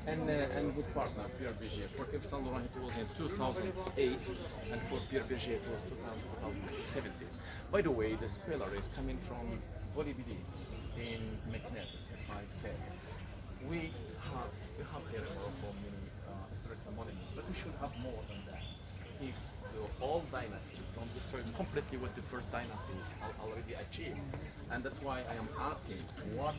and his partner Pierre Berger. For Yves Saint Laurent it was in 2008, and for Pierre Berger it was 2017. By the way, this pillar is coming from Volibilis in Meknes, it's beside Fez. We have here in Morocco many historical monuments, but we should have more than that. If the all dynasties don't destroy completely what the first dynasties already achieved, and that's why I am asking what